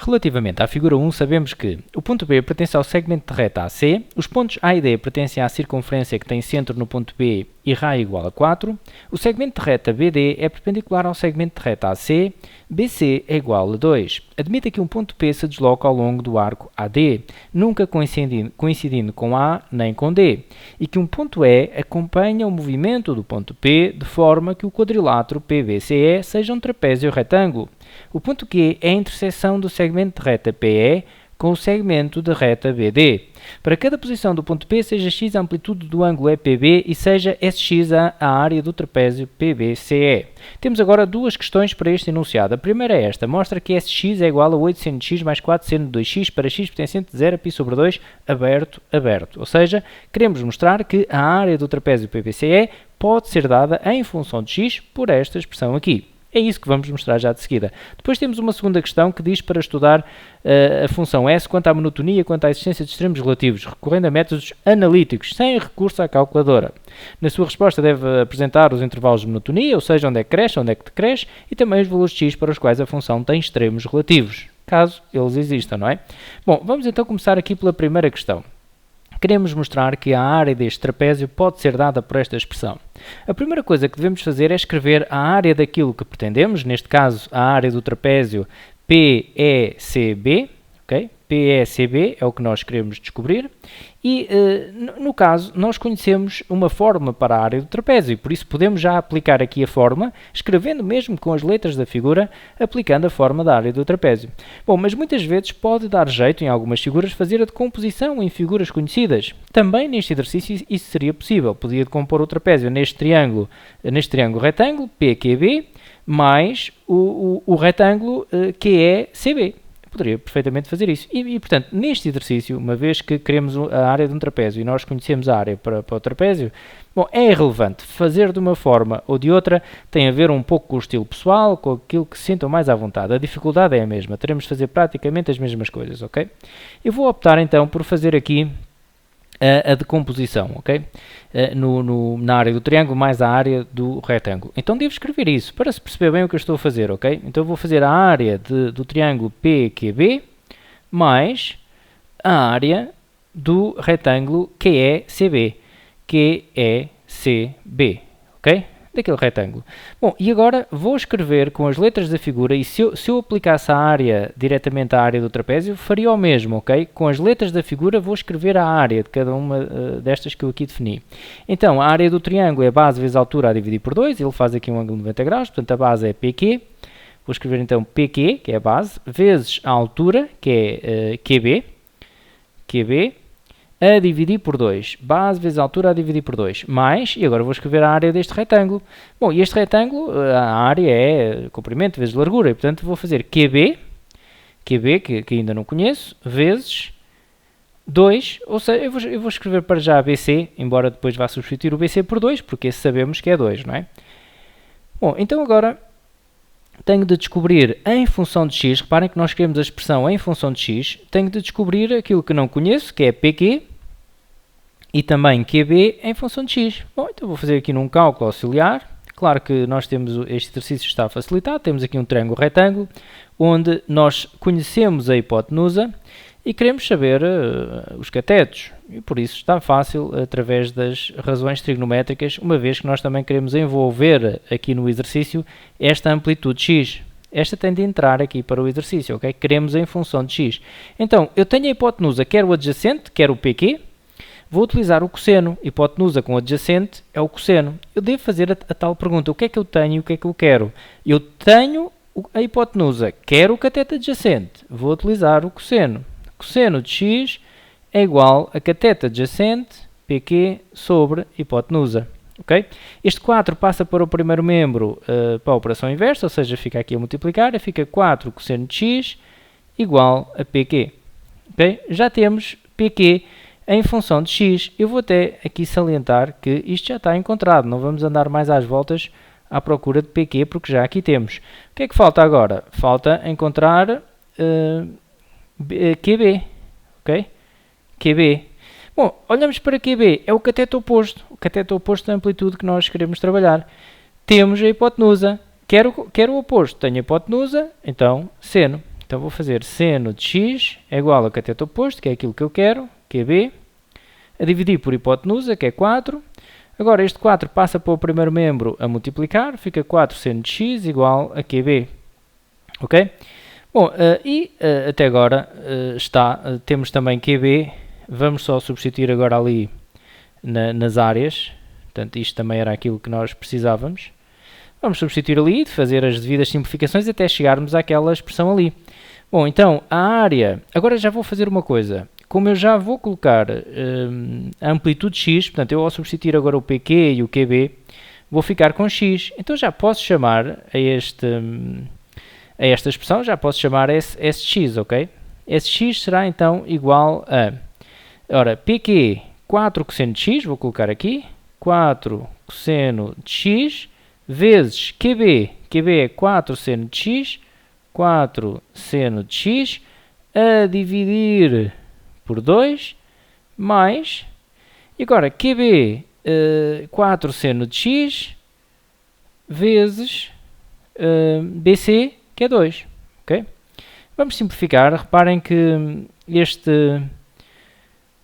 Relativamente à figura 1, sabemos que o ponto B pertence ao segmento de reta AC, os pontos A e D pertencem à circunferência que tem centro no ponto B e raio igual a 4, o segmento de reta BD é perpendicular ao segmento de reta AC, BC é igual a 2. Admita que um ponto P se desloca ao longo do arco AD, nunca coincidindo com A nem com D, e que um ponto E acompanha o movimento do ponto P de forma que o quadrilátero PBCE seja um trapézio retângulo. O ponto Q é a interseção do segmento de reta PE com o segmento de reta BD. Para cada posição do ponto P, seja x a amplitude do ângulo EPB e seja SX a área do trapézio PBCE. Temos agora duas questões para este enunciado. A primeira é esta. Mostra que SX é igual a 8 seno de x mais 4 seno de 2x para x pertencente de 0 a π sobre 2 aberto, aberto. Ou seja, queremos mostrar que a área do trapézio PBCE pode ser dada em função de x por esta expressão aqui. É isso que vamos mostrar já de seguida. Depois temos uma segunda questão que diz para estudar a função S quanto à monotonia, quanto à existência de extremos relativos, recorrendo a métodos analíticos, sem recurso à calculadora. Na sua resposta deve apresentar os intervalos de monotonia, ou seja, onde é que cresce, onde é que decresce, e também os valores de x para os quais a função tem extremos relativos, caso eles existam, não é? Bom, vamos então começar aqui pela primeira questão. Queremos mostrar que a área deste trapézio pode ser dada por esta expressão. A primeira coisa que devemos fazer é escrever a área daquilo que pretendemos, neste caso a área do trapézio PECB, ok? PECB é o que nós queremos descobrir e, no caso, nós conhecemos uma forma para a área do trapézio e por isso podemos já aplicar aqui a forma, escrevendo mesmo com as letras da figura, aplicando a forma da área do trapézio. Bom, mas muitas vezes pode dar jeito em algumas figuras fazer a decomposição em figuras conhecidas. Também neste exercício isso seria possível. Podia decompor o trapézio neste triângulo retângulo, PQB, mais o retângulo QECB. Poderia perfeitamente fazer isso. Portanto, neste exercício, uma vez que queremos a área de um trapézio e nós conhecemos a área para o trapézio, bom, é irrelevante. Fazer de uma forma ou de outra tem a ver um pouco com o estilo pessoal, com aquilo que se sintam mais à vontade. A dificuldade é a mesma. Teremos de fazer praticamente as mesmas coisas, ok? Eu vou optar então por fazer aqui a decomposição, ok? Na área do triângulo mais a área do retângulo. Então devo escrever isso para se perceber bem o que eu estou a fazer, ok? Então vou fazer a área do triângulo PQB mais a área do retângulo QECB, ok? Daquele retângulo. Bom, e agora vou escrever com as letras da figura e se eu aplicasse a área diretamente à área do trapézio, faria o mesmo, ok? Com as letras da figura vou escrever a área de cada uma destas que eu aqui defini. Então, a área do triângulo é a base vezes a altura a dividir por 2, ele faz aqui um ângulo de 90 graus, portanto a base é PQ. Vou escrever então PQ, que é a base, vezes a altura, que é QB, a dividir por 2, base vezes a altura a dividir por 2, mais, e agora vou escrever a área deste retângulo. Bom, e este retângulo, a área é comprimento vezes largura, e portanto vou fazer QB, que ainda não conheço, vezes 2, ou seja, eu vou escrever para já BC, embora depois vá substituir o BC por 2, porque esse sabemos que é 2, não é? Bom, então agora tenho de descobrir em função de x, reparem que nós queremos a expressão em função de x, tenho de descobrir aquilo que não conheço, que é PQ, e também QB em função de x. Bom, então vou fazer aqui num cálculo auxiliar. Claro que nós temos, este exercício está facilitado, temos aqui um triângulo retângulo, onde nós conhecemos a hipotenusa e queremos saber os catetos. E por isso está fácil através das razões trigonométricas, uma vez que nós também queremos envolver aqui no exercício esta amplitude x. Esta tem de entrar aqui para o exercício, ok? Queremos em função de x. Então, eu tenho a hipotenusa, quer o adjacente, quer o PQ, vou utilizar o cosseno. Hipotenusa com adjacente é o cosseno. Eu devo fazer a tal pergunta, o que é que eu tenho e o que é que eu quero? Eu tenho a hipotenusa, quero o cateto adjacente, vou utilizar o cosseno. Cosseno de x é igual a cateto adjacente, PQ, sobre hipotenusa. Okay? Este 4 passa para o primeiro membro para a operação inversa, ou seja, fica aqui a multiplicar, e fica 4 cosseno de x igual a PQ. Okay? Já temos PQ em função de x. Eu vou até aqui salientar que isto já está encontrado, não vamos andar mais às voltas à procura de PQ, porque já aqui temos. O que é que falta agora? Falta encontrar QB, ok? QB. Bom, olhamos para QB, é o cateto oposto da amplitude que nós queremos trabalhar. Temos a hipotenusa, quero o oposto, tenho a hipotenusa, então seno. Então vou fazer seno de x é igual a cateto oposto, que é aquilo que eu quero, que é b, a dividir por hipotenusa, que é 4. Agora este 4 passa para o primeiro membro a multiplicar, fica 4 seno de x igual a QB. Ok? Bom, até agora temos também QB, vamos só substituir agora ali nas áreas, portanto isto também era aquilo que nós precisávamos. Vamos substituir ali, fazer as devidas simplificações até chegarmos àquela expressão ali. Bom, então a área, agora já vou fazer uma coisa, como eu já vou colocar a amplitude x, portanto eu ao substituir agora o PQ e o QB, vou ficar com x, então já posso chamar a esta expressão, já posso chamar SX, ok? SX será então igual a, ora, PQ 4 cosseno de x, vou colocar aqui, 4 cosseno de x, vezes QB, QB é 4 seno de x, 4 seno de x, a dividir por 2, mais, e agora QB 4 seno de x, vezes BC, que é 2, ok? Vamos simplificar, reparem que este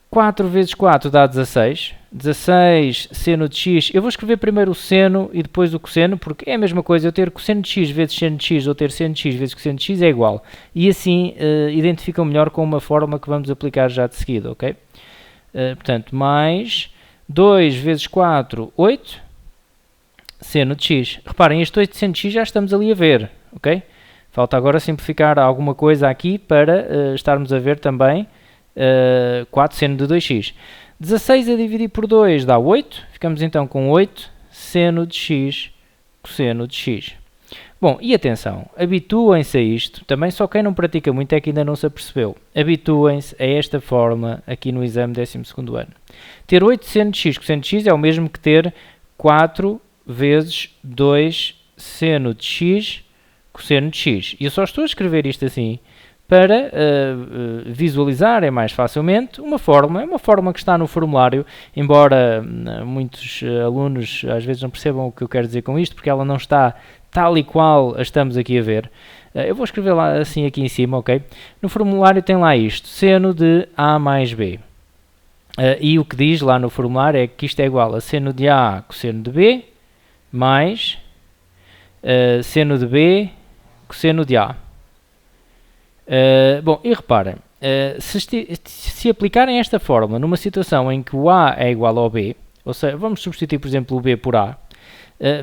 4 vezes 4 dá 16, 16 seno de x, eu vou escrever primeiro o seno e depois o cosseno, porque é a mesma coisa, eu ter cosseno de x vezes seno de x ou ter seno de x vezes cosseno de x é igual. E assim identificam melhor com uma fórmula que vamos aplicar já de seguida, ok? Portanto, mais 2 vezes 4, 8, seno de x. Reparem, este 8 seno de x já estamos ali a ver, ok? Falta agora simplificar alguma coisa aqui para estarmos a ver também 4 seno de 2x. 16 a dividir por 2 dá 8, ficamos então com 8 seno de x cosseno de x. Bom, e atenção, habituem-se a isto, também só quem não pratica muito é que ainda não se apercebeu. Habituem-se a esta fórmula aqui no exame 12º ano. Ter 8 seno de x cosseno de x é o mesmo que ter 4 vezes 2 seno de x cosseno de x. E eu só estou a escrever isto assim para visualizarem mais facilmente uma fórmula. É uma fórmula que está no formulário, embora muitos alunos às vezes não percebam o que eu quero dizer com isto, porque ela não está tal e qual a estamos aqui a ver. Eu vou escrever lá assim aqui em cima, ok? No formulário tem lá isto, seno de A mais B. E o que diz lá no formulário é que isto é igual a seno de A cosseno de B, mais seno de B cosseno de A. Bom, e reparem, se aplicarem esta fórmula numa situação em que o A é igual ao B, ou seja, vamos substituir, por exemplo, o B por A,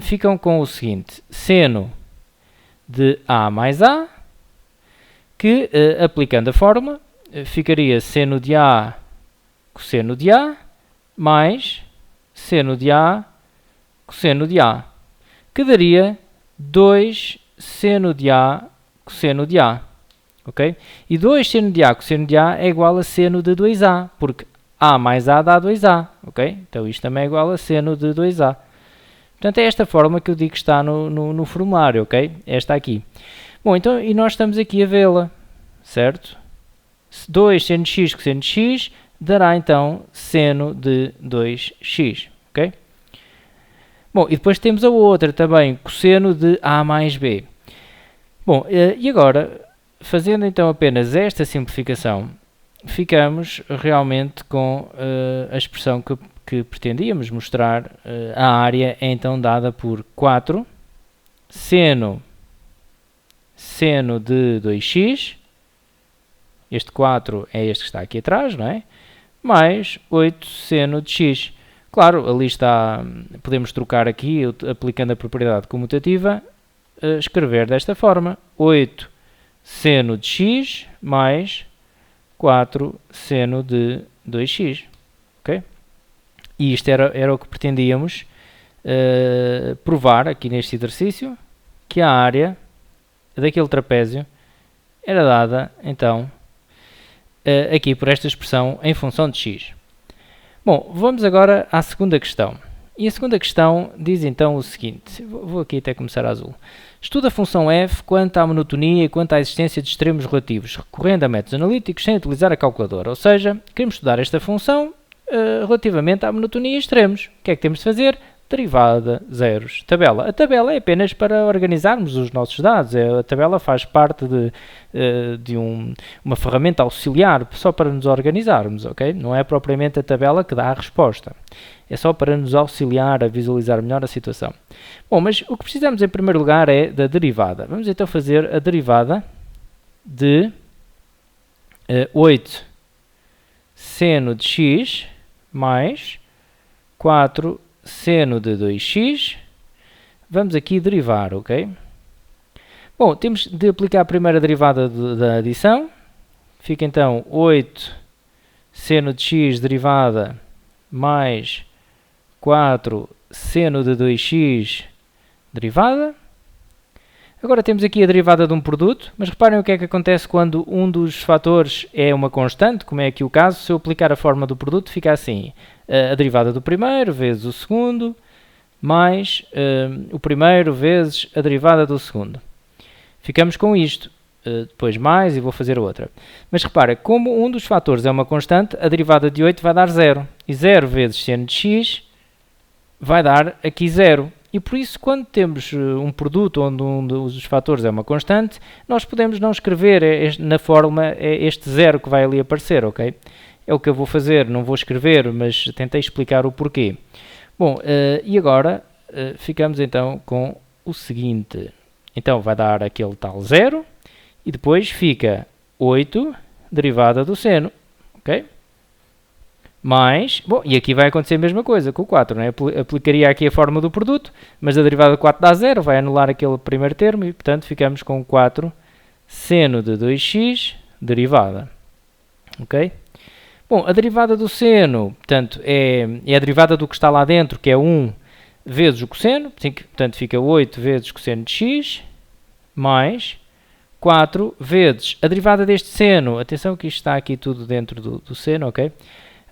ficam com o seguinte, seno de A mais A, que, aplicando a fórmula, ficaria seno de A cosseno de A, mais seno de A cosseno de A, que daria 2 seno de A cosseno de A. Okay? E 2 seno de A cosseno de A é igual a seno de 2A, porque A mais A dá 2A. Okay? Então isto também é igual a seno de 2A. Portanto, é esta forma que eu digo que está no formulário, ok? Esta aqui. Bom, então, e nós estamos aqui a vê-la, certo? 2 seno de x cosseno de x dará, então, seno de 2x, ok? Bom, e depois temos a outra também, cosseno de A mais B. Bom, e agora, fazendo então apenas esta simplificação, ficamos realmente com a expressão que pretendíamos mostrar. A área é então dada por 4 seno de 2x, este 4 é este que está aqui atrás, não é? Mais 8 seno de x. Claro, ali está, podemos trocar aqui, aplicando a propriedade comutativa, escrever desta forma, 8 seno de x mais 4 seno de 2x, ok? E isto era o que pretendíamos provar aqui neste exercício, que a área daquele trapézio era dada, então, aqui por esta expressão em função de x. Bom, vamos agora à segunda questão. E a segunda questão diz então o seguinte, vou aqui até começar a azul. Estuda a função f quanto à monotonia e quanto à existência de extremos relativos, recorrendo a métodos analíticos sem utilizar a calculadora. Ou seja, queremos estudar esta função relativamente à monotonia e extremos. O que é que temos de fazer? derivada, zeros, tabela. A tabela é apenas para organizarmos os nossos dados. A tabela faz parte de uma ferramenta auxiliar, só para nos organizarmos, ok? Não é propriamente a tabela que dá a resposta. É só para nos auxiliar a visualizar melhor a situação. Bom, mas o que precisamos em primeiro lugar é da derivada. Vamos então fazer a derivada de 8 seno de x mais 4 seno de 2x, vamos aqui derivar, ok? Bom, temos de aplicar a primeira derivada da adição, fica então 8 seno de x derivada mais 4 seno de 2x derivada. Agora temos aqui a derivada de um produto, mas reparem o que é que acontece quando um dos fatores é uma constante, como é aqui o caso. Se eu aplicar a forma do produto, fica assim: a derivada do primeiro vezes o segundo, mais o primeiro vezes a derivada do segundo. Ficamos com isto, depois mais, e vou fazer outra. Mas repara, como um dos fatores é uma constante, a derivada de 8 vai dar 0. E 0 vezes seno de x vai dar aqui 0. E por isso, quando temos um produto onde um dos fatores é uma constante, nós podemos não escrever na fórmula este 0 que vai ali aparecer, ok? É o que eu vou fazer, não vou escrever, mas tentei explicar o porquê. Bom, e agora ficamos então com o seguinte. Então vai dar aquele tal 0 e depois fica 8 derivada do seno, ok? Mais, bom, e aqui vai acontecer a mesma coisa com o 4, não é? Aplicaria aqui a forma do produto, mas a derivada de 4 dá 0, vai anular aquele primeiro termo e, portanto, ficamos com 4 seno de 2x derivada, ok? Bom, a derivada do seno, portanto, é a derivada do que está lá dentro, que é 1 vezes o cosseno, portanto, fica 8 vezes cosseno de x, mais 4 vezes a derivada deste seno, atenção que isto está aqui tudo dentro do seno, ok?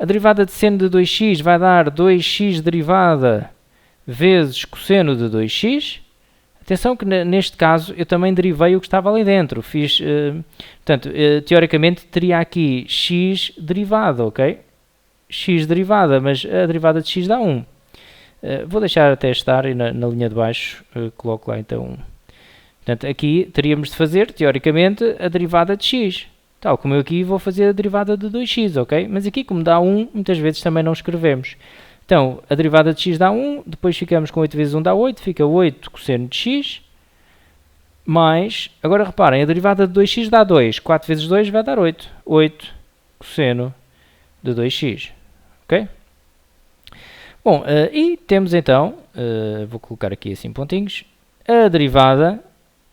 A derivada de seno de 2x vai dar 2x derivada vezes cosseno de 2x. Atenção que neste caso eu também derivei o que estava ali dentro. Portanto, teoricamente teria aqui x derivada, ok? X derivada, mas a derivada de x dá 1. Vou deixar até estar e na linha de baixo coloco lá então 1. Portanto, aqui teríamos de fazer, teoricamente, a derivada de x. Tal como eu aqui vou fazer a derivada de 2x, ok? Mas aqui, como dá 1, muitas vezes também não escrevemos. Então, a derivada de x dá 1, depois ficamos com 8 vezes 1 dá 8, fica 8 cosseno de x, mais, agora reparem, a derivada de 2x dá 2, 4 vezes 2 vai dar 8, 8 cosseno de 2x, ok? Bom, e temos então, vou colocar aqui assim pontinhos, a derivada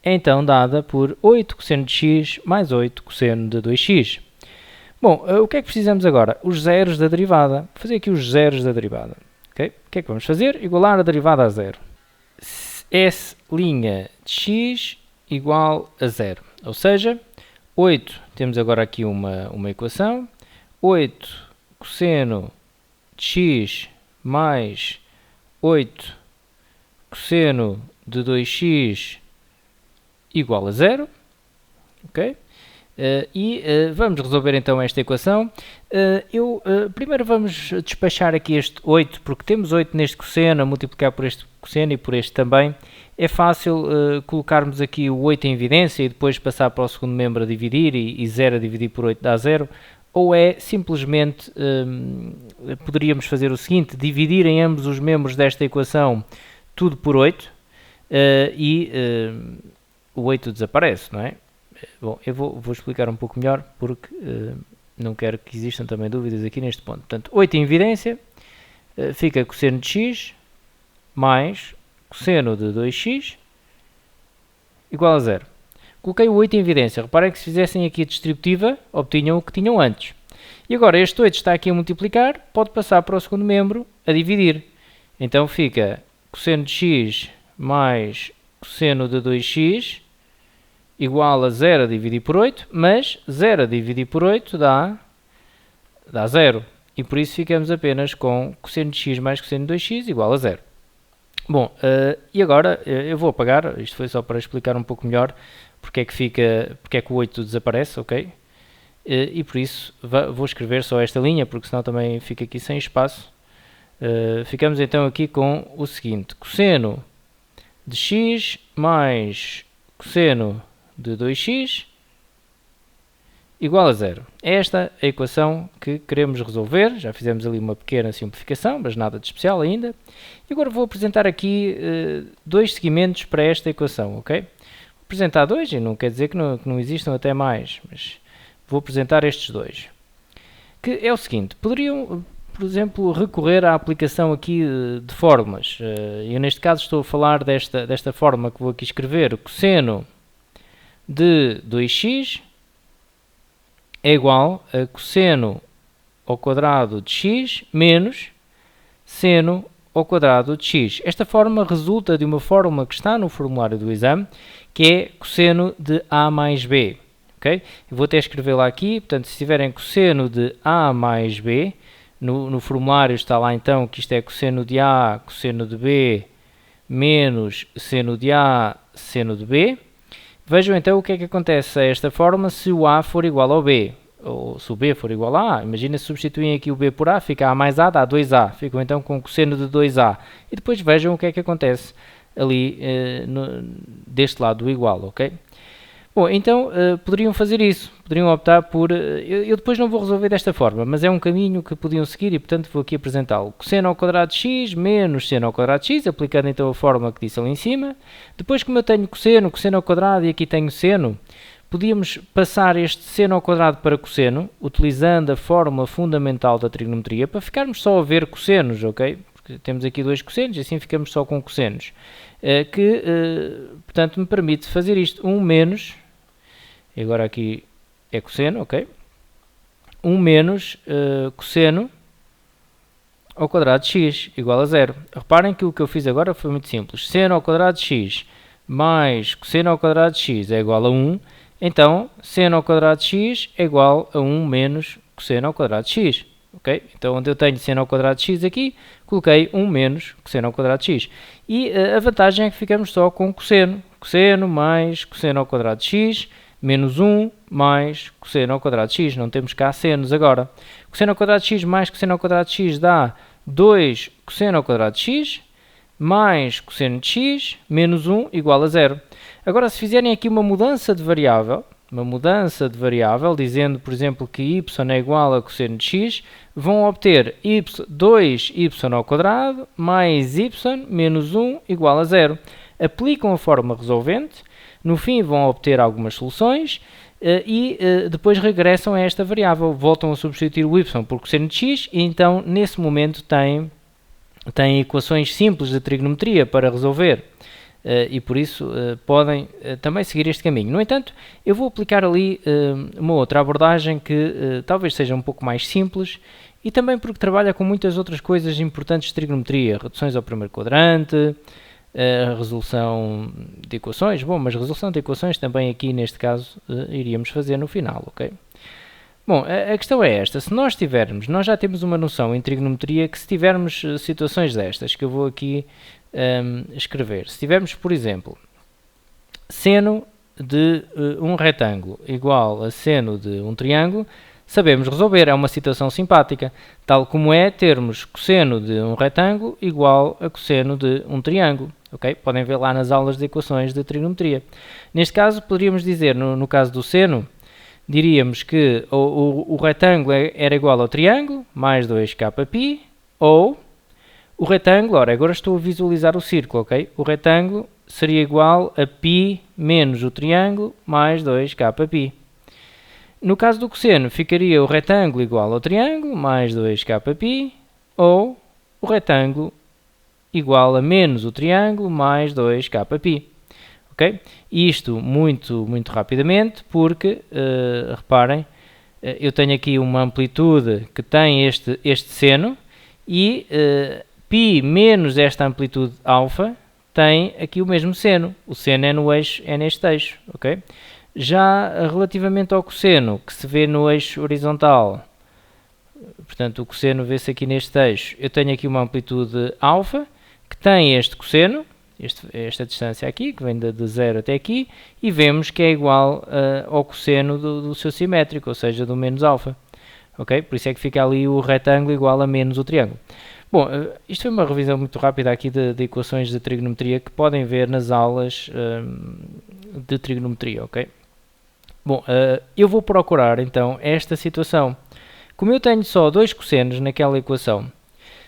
é então dada por 8 cosseno de x mais 8 cosseno de 2x. Bom, o que é que precisamos agora? Os zeros da derivada. Vou fazer aqui os zeros da derivada. Okay? O que é que vamos fazer? Igualar a derivada a zero. S' de x igual a zero. Ou seja, 8, temos agora aqui uma equação. 8 cosseno de x mais 8 cosseno de 2x igual a zero, ok? Vamos resolver então esta equação. Primeiro vamos despachar aqui este 8, porque temos 8 neste cosseno, a multiplicar por este cosseno e por este também. É fácil colocarmos aqui o 8 em evidência e depois passar para o segundo membro a dividir, e 0 a dividir por 8 dá 0. Ou é simplesmente, poderíamos fazer o seguinte, dividir em ambos os membros desta equação tudo por 8 o 8 desaparece, não é? Bom, eu vou explicar um pouco melhor, porque não quero que existam também dúvidas aqui neste ponto. Portanto, 8 em evidência, fica cosseno de x mais cosseno de 2x igual a 0. Coloquei o 8 em evidência. Reparem que se fizessem aqui a distributiva, obtinham o que tinham antes. E agora este 8 está aqui a multiplicar, pode passar para o segundo membro a dividir. Então fica cosseno de x mais cosseno de 2x igual a 0 a dividir por 8, mas 0 a dividir por 8 dá 0. E por isso ficamos apenas com cosseno de x mais cosseno de 2x igual a 0. Bom, e agora eu vou apagar, isto foi só para explicar um pouco melhor porque é que o 8 desaparece, ok? E por isso vou escrever só esta linha, porque senão também fica aqui sem espaço. Ficamos então aqui com o seguinte: cosseno de x mais cosseno de 2x igual a zero. É esta a equação que queremos resolver. Já fizemos ali uma pequena simplificação, mas nada de especial ainda. E agora vou apresentar aqui dois seguimentos para esta equação, ok? Vou apresentar dois, e não quer dizer que não existam até mais, mas vou apresentar estes dois. Que é o seguinte: poderiam, por exemplo, recorrer à aplicação aqui de fórmulas. Eu neste caso estou a falar desta fórmula que vou aqui escrever. Cosseno de 2x é igual a cosseno ao quadrado de x menos seno ao quadrado de x. Esta fórmula resulta de uma fórmula que está no formulário do exame, que é cosseno de a mais b. Okay? Eu vou até escrever lá aqui, portanto, se tiverem cosseno de a mais b, no formulário está lá então que isto é cosseno de a, cosseno de b, menos seno de a, seno de b. Vejam então o que é que acontece a esta fórmula se o a for igual ao b, ou se o b for igual a a. Imagina se substituem aqui o b por a, fica a mais a, dá 2a. Ficam então com cosseno de 2a. E depois vejam o que é que acontece ali deste lado do igual, ok? Bom, então poderiam fazer isso, poderiam optar por... eu depois não vou resolver desta forma, mas é um caminho que podiam seguir e, portanto, vou aqui apresentá-lo. Cosseno ao quadrado de x menos seno ao quadrado de x, aplicando então a fórmula que disse ali em cima. Depois, como eu tenho cosseno ao quadrado e aqui tenho seno, podíamos passar este seno ao quadrado para cosseno, utilizando a fórmula fundamental da trigonometria, para ficarmos só a ver cossenos, ok? Porque temos aqui dois cossenos e assim ficamos só com cossenos. Portanto, me permite fazer isto, 1 menos... E agora aqui é cosseno, ok? 1 menos cosseno ao quadrado de x igual a zero. Reparem que o que eu fiz agora foi muito simples. Seno ao quadrado de x mais cosseno ao quadrado de x é igual a 1. Então, seno ao quadrado de x é igual a 1 menos cosseno ao quadrado de x. Okay? Então, onde eu tenho seno ao quadrado de x aqui, coloquei 1 menos cosseno ao quadrado de x. E a vantagem é que ficamos só com cosseno. Cosseno mais cosseno ao quadrado de x menos 1 mais cosseno ao quadrado de x. Não temos cá senos agora. Cosseno ao quadrado de x mais cosseno ao quadrado de x dá 2 cosseno ao quadrado de x mais cosseno de x menos 1 igual a 0. Agora, se fizerem aqui uma mudança de variável, dizendo, por exemplo, que y é igual a cosseno de x, vão obter 2y ao quadrado mais y menos 1 igual a 0. Aplicam a fórmula resolvente. No fim vão obter algumas soluções e depois regressam a esta variável. Voltam a substituir o y por cosseno de x e então nesse momento têm equações simples de trigonometria para resolver e por isso podem também seguir este caminho. No entanto, eu vou aplicar ali uma outra abordagem que talvez seja um pouco mais simples e também porque trabalha com muitas outras coisas importantes de trigonometria. Reduções ao primeiro quadrante, a resolução de equações. Bom, mas resolução de equações também aqui neste caso iríamos fazer no final, ok? Bom, a questão é esta: se nós já temos uma noção em trigonometria que se tivermos situações destas, que eu vou aqui escrever, se tivermos, por exemplo, seno de um retângulo igual a seno de um triângulo, sabemos resolver, é uma situação simpática, tal como é termos cosseno de um retângulo igual a cosseno de um triângulo. Okay? Podem ver lá nas aulas de equações de trigonometria. Neste caso, poderíamos dizer, no caso do seno, diríamos que o retângulo era igual ao triângulo, mais 2kπ, ou o retângulo, ora, agora estou a visualizar o círculo, ok? O retângulo seria igual a π menos o triângulo, mais 2kπ. No caso do cosseno, ficaria o retângulo igual ao triângulo, mais 2kπ, ou o retângulo igual a menos o triângulo, mais 2kπ. Okay? Isto muito rapidamente, porque, reparem, eu tenho aqui uma amplitude que tem este seno, e π menos esta amplitude alfa tem aqui o mesmo seno. O seno é neste eixo. Okay? Já relativamente ao cosseno, que se vê no eixo horizontal, portanto o cosseno vê-se aqui neste eixo, eu tenho aqui uma amplitude alfa, que tem este cosseno, esta distância aqui, que vem de 0 até aqui, e vemos que é igual ao cosseno do seu simétrico, ou seja, do menos alfa. Okay? Por isso é que fica ali o retângulo igual a menos o triângulo. Bom, isto foi uma revisão muito rápida aqui de equações de trigonometria que podem ver nas aulas de trigonometria, ok? Bom, eu vou procurar então esta situação. Como eu tenho só dois cossenos naquela equação,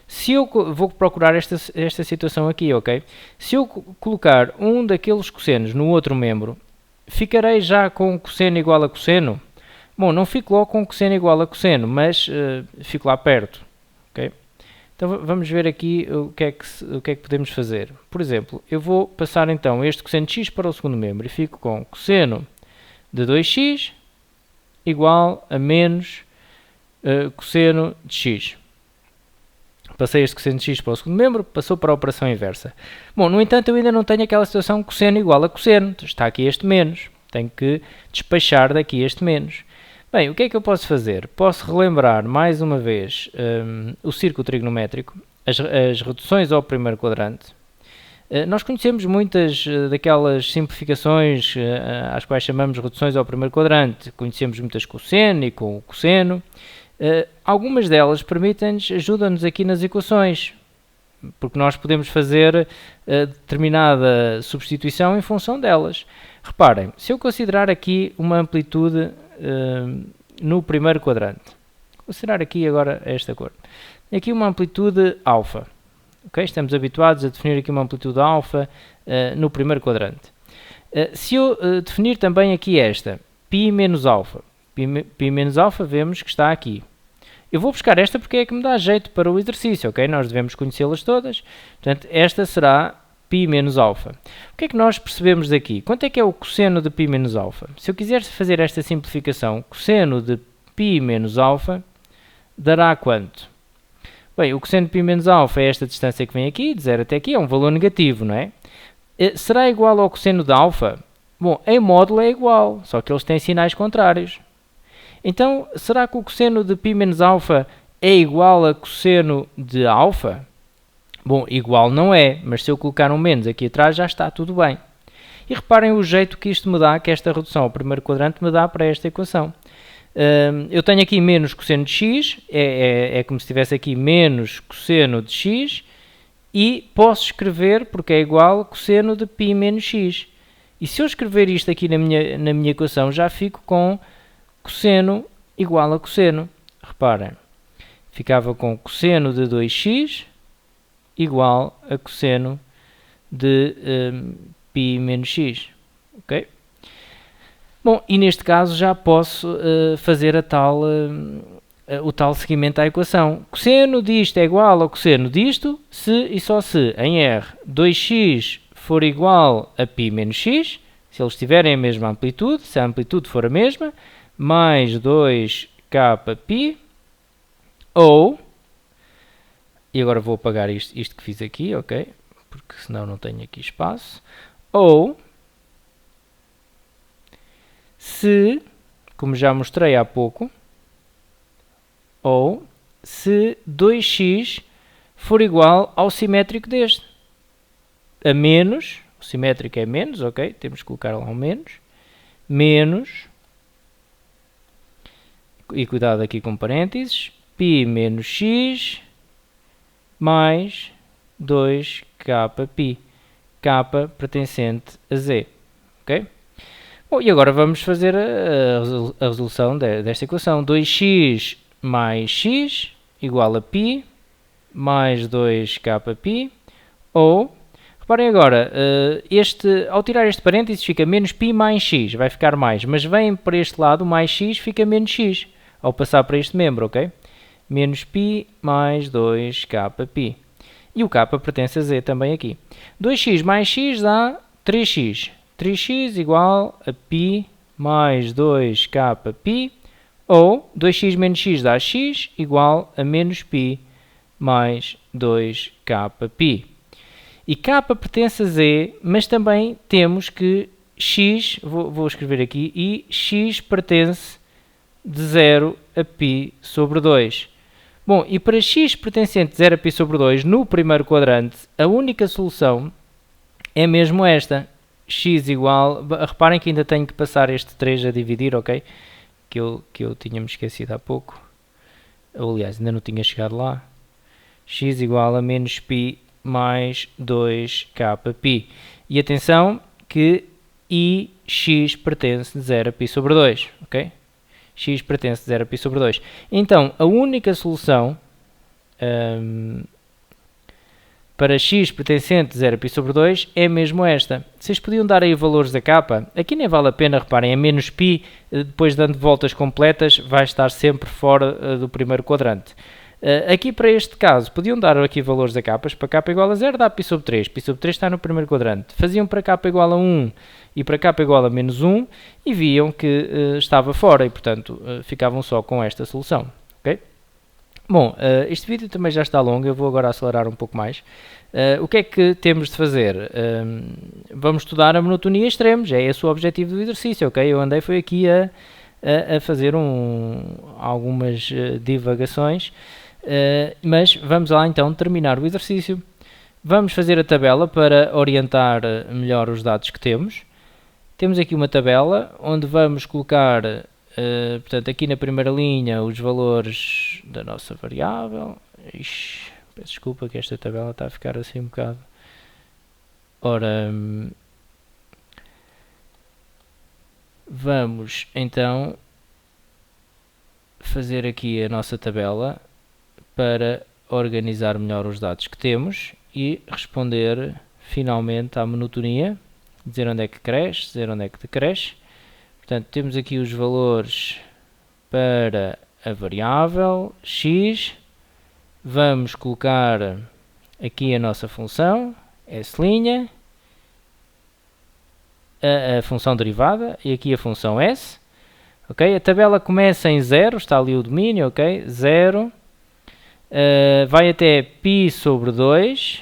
se eu vou procurar esta situação aqui, ok? Se eu colocar um daqueles cossenos no outro membro, ficarei já com cosseno igual a cosseno? Bom, não fico logo com cosseno igual a cosseno, mas fico lá perto, ok? Então vamos ver aqui o que é que podemos fazer. Por exemplo, eu vou passar então este cosseno de x para o segundo membro e fico com cosseno de 2x igual a menos cosseno de x. Passei este cosseno de x para o segundo membro, passou para a operação inversa. Bom, no entanto, eu ainda não tenho aquela situação cosseno igual a cosseno. Está aqui este menos. Tenho que despachar daqui este menos. Bem, o que é que eu posso fazer? Posso relembrar mais uma vez o círculo trigonométrico, as reduções ao primeiro quadrante. Nós conhecemos muitas daquelas simplificações às quais chamamos reduções ao primeiro quadrante. Conhecemos muitas com o seno e com o cosseno. Algumas delas ajudam-nos aqui nas equações, porque nós podemos fazer determinada substituição em função delas. Reparem, se eu considerar aqui uma amplitude no primeiro quadrante, considerar aqui agora esta cor, aqui uma amplitude alfa, okay? Estamos habituados a definir aqui uma amplitude alfa no primeiro quadrante. Se eu definir também aqui esta, π menos alfa, π menos alfa vemos que está aqui. Eu vou buscar esta porque é que me dá jeito para o exercício, ok? Nós devemos conhecê-las todas. Portanto, esta será π menos alfa. O que é que nós percebemos daqui? Quanto é que é o cosseno de π menos alfa? Se eu quiser fazer esta simplificação, cosseno de π menos alfa dará quanto? Bem, o cosseno de π menos alfa é esta distância que vem aqui, de 0 até aqui, é um valor negativo, não é? Será igual ao cosseno de alfa? Bom, em módulo é igual, só que eles têm sinais contrários. Então, será que o cosseno de π menos alfa é igual a cosseno de alfa? Bom, igual não é, mas se eu colocar um menos aqui atrás já está tudo bem. E reparem o jeito que isto me dá, que esta redução ao primeiro quadrante me dá para esta equação. Eu tenho aqui menos cosseno de x, é como se tivesse aqui menos cosseno de x, e posso escrever, porque é igual a cosseno de π menos x. E se eu escrever isto aqui na minha equação, já fico com cosseno igual a cosseno. Reparem, ficava com cosseno de 2x igual a cosseno de π menos x. Ok? Bom, e neste caso já posso fazer o tal seguimento à equação. Cosseno disto é igual ao cosseno disto, se e só se em R 2x for igual a π menos x, se eles tiverem a mesma amplitude, se a amplitude for a mesma, mais 2kπ, ou, e agora vou apagar isto que fiz aqui, ok? Porque senão não tenho aqui espaço, ou, se, como já mostrei há pouco, ou se 2x for igual ao simétrico deste, a menos, o simétrico é menos, ok? Temos que colocar lá um menos, menos, e cuidado aqui com parênteses, π menos x mais 2kπ, k pertencente a z, ok? Bom, e agora vamos fazer a resolução desta equação. 2x mais x igual a π mais 2kπ, ou, reparem agora, ao tirar este parênteses fica menos π mais x, vai ficar mais, mas vem para este lado, mais x fica menos x, ao passar para este membro, ok? Menos π mais 2kπ. E o k pertence a z também aqui. 2x mais x dá 3x. 3x igual a π mais 2kπ, ou 2x menos x dá x igual a menos π mais 2kπ. E k pertence a z, mas também temos que x, vou escrever aqui, e x pertence de 0 a π sobre 2. Bom, e para x pertencente de 0 a π sobre 2, no primeiro quadrante, a única solução é mesmo esta. X igual, reparem que ainda tenho que passar este 3 a dividir, ok? Que eu tinha-me esquecido há pouco. Aliás, ainda não tinha chegado lá. x igual a menos π mais 2kπ. E atenção que i x pertence de 0 a π sobre 2, ok? X pertence de 0 a π sobre 2. Então, a única solução para x pertencente de 0 a π sobre 2 é mesmo esta. Vocês podiam dar aí valores da k, aqui nem vale a pena, reparem, é menos π, depois dando voltas completas, vai estar sempre fora do primeiro quadrante. Aqui para este caso, podiam dar aqui valores da k, para k igual a 0 dá π sobre 3, π sobre 3 está no primeiro quadrante. Faziam para k igual a 1 e para k igual a menos 1 e viam que estava fora e, portanto, ficavam só com esta solução. Okay? Bom, este vídeo também já está longo, eu vou agora acelerar um pouco mais. O que é que temos de fazer? Vamos estudar a monotonia a extremos, é esse o objetivo do exercício, ok? Eu andei foi aqui a fazer algumas divagações, mas vamos lá então terminar o exercício. Vamos fazer a tabela para orientar melhor os dados que temos. Temos aqui uma tabela onde vamos colocar, portanto, aqui na primeira linha os valores da nossa variável. Ixi, peço desculpa que esta tabela está a ficar assim um bocado. Ora, vamos então fazer aqui a nossa tabela para organizar melhor os dados que temos e responder finalmente à monotonia, dizer onde é que cresce, dizer onde é que decresce. Portanto, temos aqui os valores para a variável x, vamos colocar aqui a nossa função, s', a função derivada e aqui a função s. Okay? A tabela começa em 0, está ali o domínio, ok? 0, vai até π sobre 2,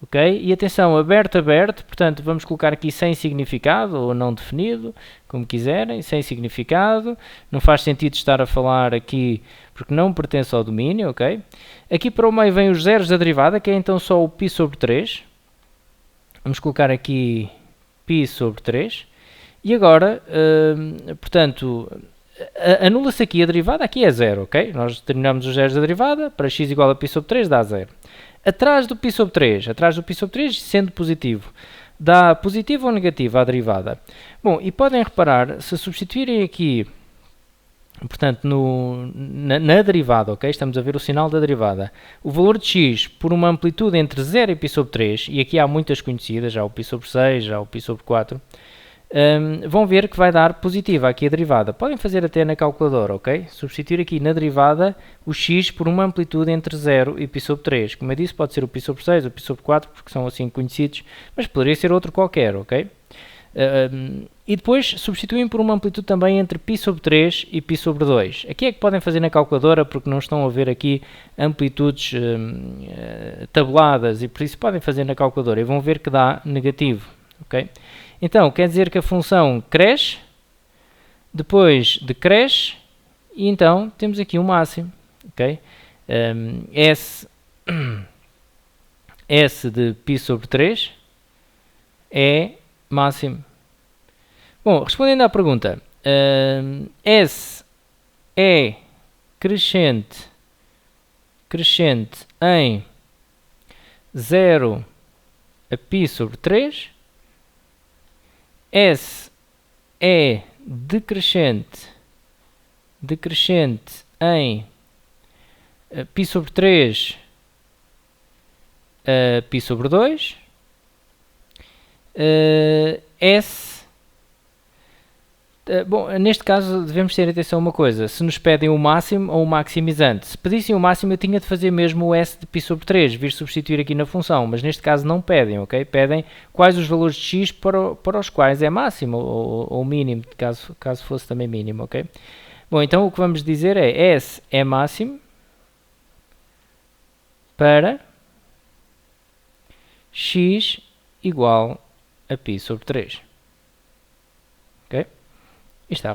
ok? E atenção, aberto, aberto, portanto vamos colocar aqui sem significado ou não definido, como quiserem, sem significado, não faz sentido estar a falar aqui porque não pertence ao domínio, ok? Aqui para o meio vem os zeros da derivada, que é então só o π sobre 3, vamos colocar aqui π sobre 3, e agora, portanto, anula-se aqui a derivada, aqui é 0, ok? Nós determinamos os zeros da derivada, para x igual a π sobre 3 dá 0. Atrás do π sobre 3, sendo positivo, dá positivo ou negativo à derivada? Bom, e podem reparar, se substituírem aqui, portanto, na derivada, ok? Estamos a ver o sinal da derivada. O valor de x por uma amplitude entre 0 e π sobre 3, e aqui há muitas conhecidas, já o π sobre 6, já o π sobre 4, vão ver que vai dar positiva aqui a derivada. Podem fazer até na calculadora, ok? Substituir aqui na derivada o x por uma amplitude entre 0 e π sobre 3. Como eu disse, pode ser o π sobre 6 ou π sobre 4, porque são assim conhecidos, mas poderia ser outro qualquer, ok? E depois substituem por uma amplitude também entre π sobre 3 e π sobre 2. Aqui é que podem fazer na calculadora, porque não estão a ver aqui amplitudes tabuladas, e por isso podem fazer na calculadora e vão ver que dá negativo, ok? Então, quer dizer que a função cresce, depois decresce, e então temos aqui um máximo, ok? S de π sobre 3 é máximo. Bom, respondendo à pergunta, S é crescente em 0 a π sobre 3, S é decrescente em π sobre 3 a π sobre 2, bom, neste caso devemos ter atenção a uma coisa, se nos pedem o máximo ou o maximizante. Se pedissem o máximo eu tinha de fazer mesmo o S de π sobre 3, vir substituir aqui na função, mas neste caso não pedem, ok? Pedem quais os valores de x para os quais é máximo ou mínimo, caso fosse também mínimo, ok? Bom, então o que vamos dizer é S é máximo para x igual a π sobre 3, ok? E está.